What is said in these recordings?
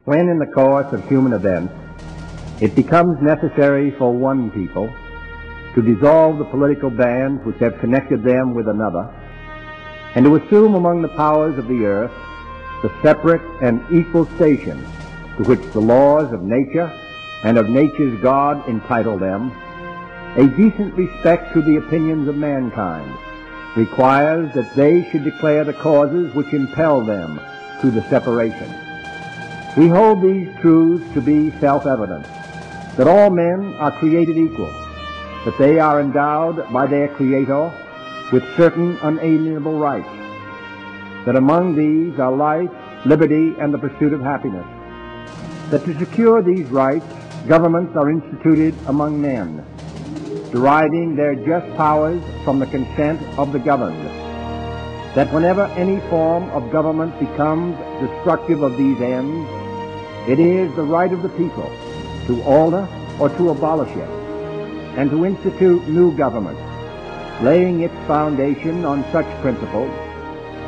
When in the course of human events it becomes necessary for one people to dissolve the political bands which have connected them with another, and to assume among the powers of the earth the separate and equal station to which the laws of nature and of nature's God entitle them, a decent respect to the opinions of mankind requires that they should declare the causes which impel them to the separation. We hold these truths to be self-evident, that all men are created equal, that they are endowed by their Creator with certain unalienable rights, that among these are life, liberty, and the pursuit of happiness, that to secure these rights, governments are instituted among men, deriving their just powers from the consent of the governed, that whenever any form of government becomes destructive of these ends, it is the right of the people to alter or to abolish it, and to institute new government, laying its foundation on such principles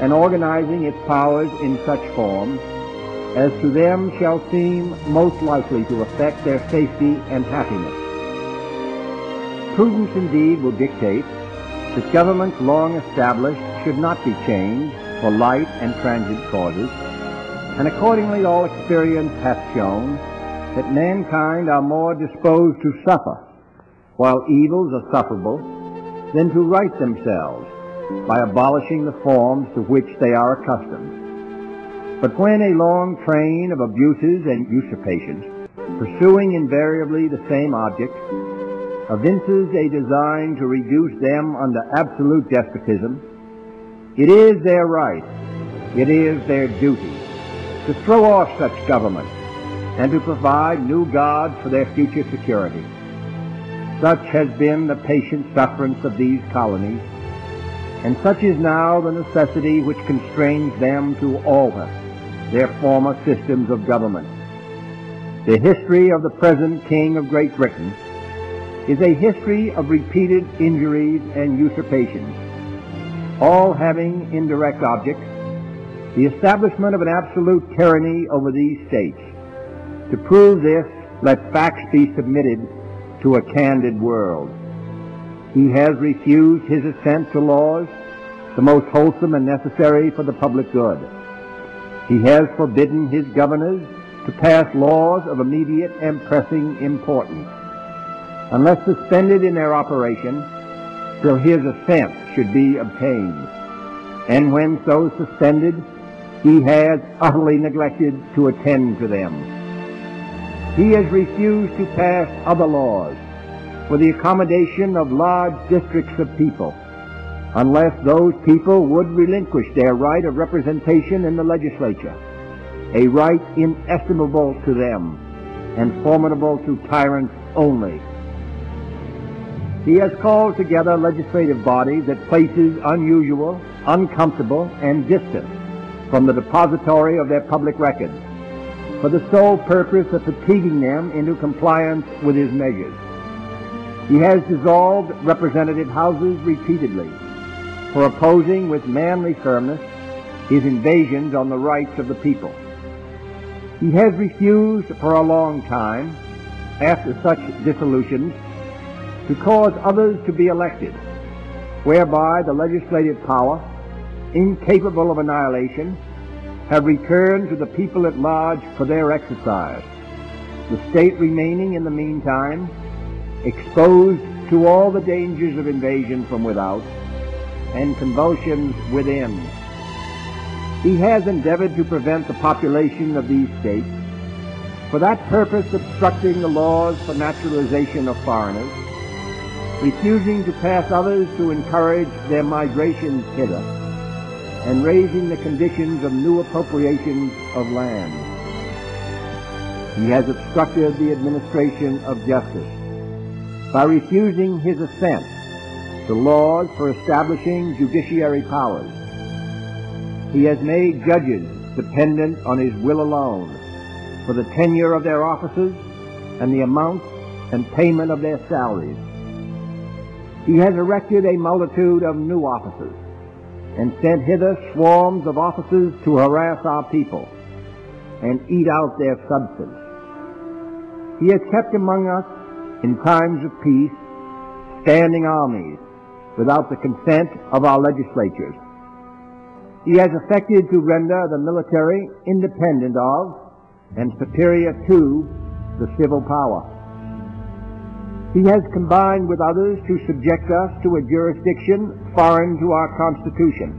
and organizing its powers in such form as to them shall seem most likely to affect their safety and happiness. Prudence indeed will dictate that governments long established should not be changed for light and transient causes, and accordingly all experience hath shown that mankind are more disposed to suffer, while evils are sufferable, than to right themselves by abolishing the forms to which they are accustomed. But when a long train of abuses and usurpations, pursuing invariably the same object, evinces a design to reduce them under absolute despotism, it is their right, it is their duty, to throw off such government and to provide new gods for their future security. Such has been the patient sufferance of these colonies, and such is now the necessity which constrains them to alter their former systems of government. The history of the present King of Great Britain is a history of repeated injuries and usurpations, all having indirect objects the establishment of an absolute tyranny over these states. To prove this, let facts be submitted to a candid world. He has refused his assent to laws, the most wholesome and necessary for the public good. He has forbidden his governors to pass laws of immediate and pressing importance, unless suspended in their operation till his assent should be obtained. And when so suspended, he has utterly neglected to attend to them. He has refused to pass other laws for the accommodation of large districts of people, unless those people would relinquish their right of representation in the legislature, a right inestimable to them and formidable to tyrants only. He has called together legislative bodies at places unusual, uncomfortable, and distant from the depository of their public records, for the sole purpose of fatiguing them into compliance with his measures. He has dissolved representative houses repeatedly for opposing with manly firmness his invasions on the rights of the people. He has refused for a long time, after such dissolutions, to cause others to be elected, whereby the legislative power, incapable of annihilation, have returned to the people at large for their exercise, the state remaining in the meantime exposed to all the dangers of invasion from without and convulsions within. He has endeavored to prevent the population of these states, for that purpose obstructing the laws for naturalization of foreigners, refusing to pass others to encourage their migrations hither, and raising the conditions of new appropriations of land. He has obstructed the administration of justice by refusing his assent to laws for establishing judiciary powers. He has made judges dependent on his will alone for the tenure of their offices and the amount and payment of their salaries. He has erected a multitude of new offices and sent hither swarms of officers to harass our people, and eat out their substance. He has kept among us, in times of peace, standing armies without the consent of our legislatures. He has effected to render the military independent of and superior to the civil power. He has combined with others to subject us to a jurisdiction foreign to our Constitution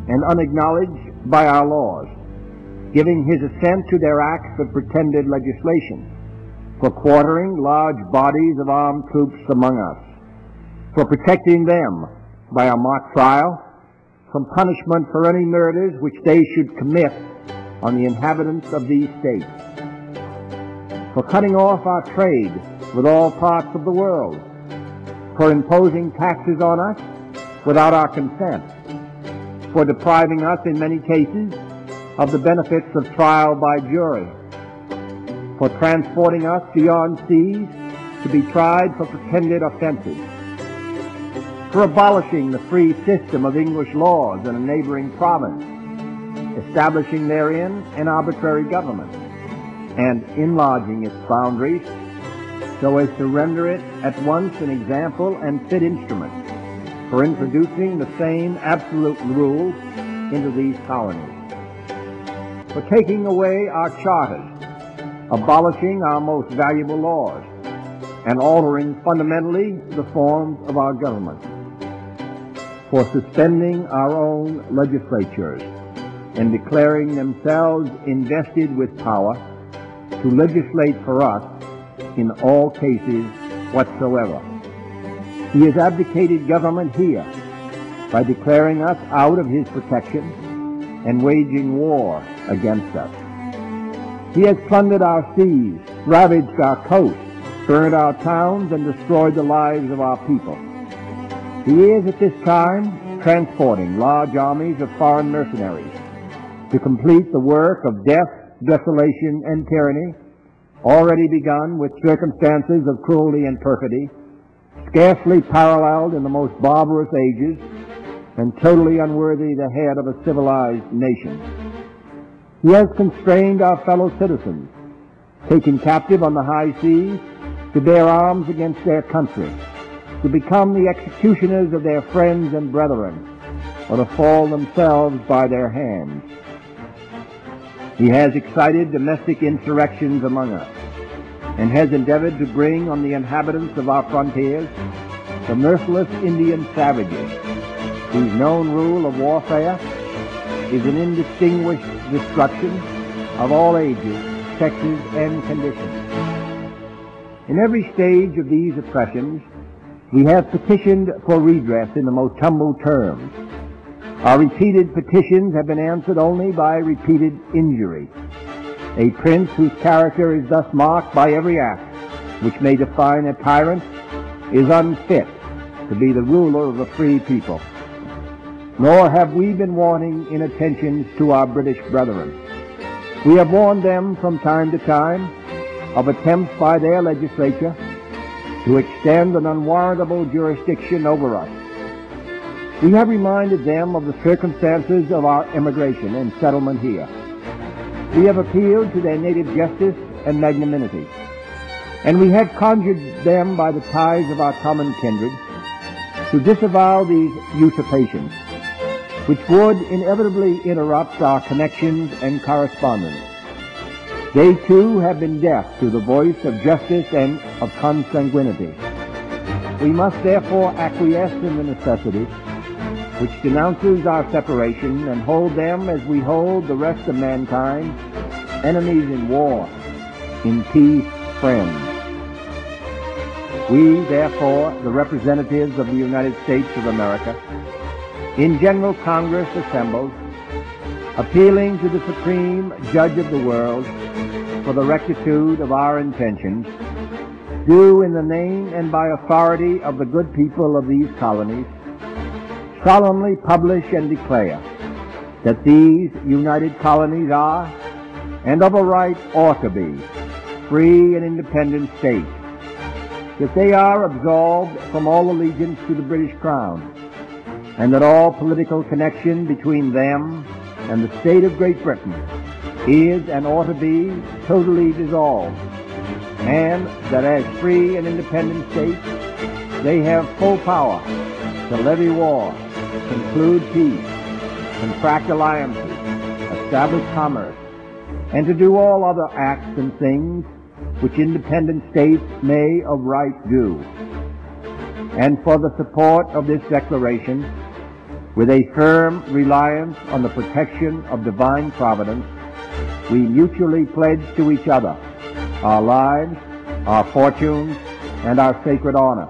and unacknowledged by our laws, giving his assent to their acts of pretended legislation, for quartering large bodies of armed troops among us, for protecting them by a mock trial from punishment for any murders which they should commit on the inhabitants of these states, for cutting off our trade with all parts of the world, for imposing taxes on us without our consent, for depriving us in many cases of the benefits of trial by jury, for transporting us beyond seas to be tried for pretended offenses, for abolishing the free system of English laws in a neighboring province, establishing therein an arbitrary government, and enlarging its boundaries so as to render it at once an example and fit instrument for introducing the same absolute rules into these colonies, for taking away our charters, abolishing our most valuable laws, and altering fundamentally the forms of our government, for suspending our own legislatures and declaring themselves invested with power to legislate for us in all cases whatsoever. He has abdicated government here by declaring us out of his protection and waging war against us. He has plundered our seas, ravaged our coasts, burned our towns, and destroyed the lives of our people. He is at this time transporting large armies of foreign mercenaries to complete the work of death, desolation, and tyranny, already begun with circumstances of cruelty and perfidy, scarcely paralleled in the most barbarous ages, and totally unworthy the head of a civilized nation. He has constrained our fellow citizens, taken captive on the high seas, to bear arms against their country, to become the executioners of their friends and brethren, or to fall themselves by their hands. He has excited domestic insurrections among us, and has endeavored to bring on the inhabitants of our frontiers the merciless Indian savages, whose known rule of warfare is an indistinguished destruction of all ages, sexes, and conditions. In every stage of these oppressions, we have petitioned for redress in the most humble terms. Our repeated petitions have been answered only by repeated injury. A prince whose character is thus marked by every act which may define a tyrant is unfit to be the ruler of a free people. Nor have we been wanting in attentions to our British brethren. We have warned them from time to time of attempts by their legislature to extend an unwarrantable jurisdiction over us. We have reminded them of the circumstances of our emigration and settlement here. We have appealed to their native justice and magnanimity, and we have conjured them by the ties of our common kindred to disavow these usurpations, which would inevitably interrupt our connections and correspondence. They too have been deaf to the voice of justice and of consanguinity. We must therefore acquiesce in the necessity which denounces our separation and hold them as we hold the rest of mankind, enemies in war, in peace, friends. We, therefore, the representatives of the United States of America, in General Congress assembled, appealing to the Supreme Judge of the world for the rectitude of our intentions, do in the name and by authority of the good people of these colonies solemnly publish and declare that these united colonies are, and of a right ought to be, free and independent states, that they are absolved from all allegiance to the British Crown, and that all political connection between them and the state of Great Britain is and ought to be totally dissolved, and that as free and independent states, they have full power to levy war, conclude peace, contract alliances, establish commerce, and to do all other acts and things which independent states may of right do. And for the support of this declaration, with a firm reliance on the protection of divine providence, we mutually pledge to each other our lives, our fortunes, and our sacred honor.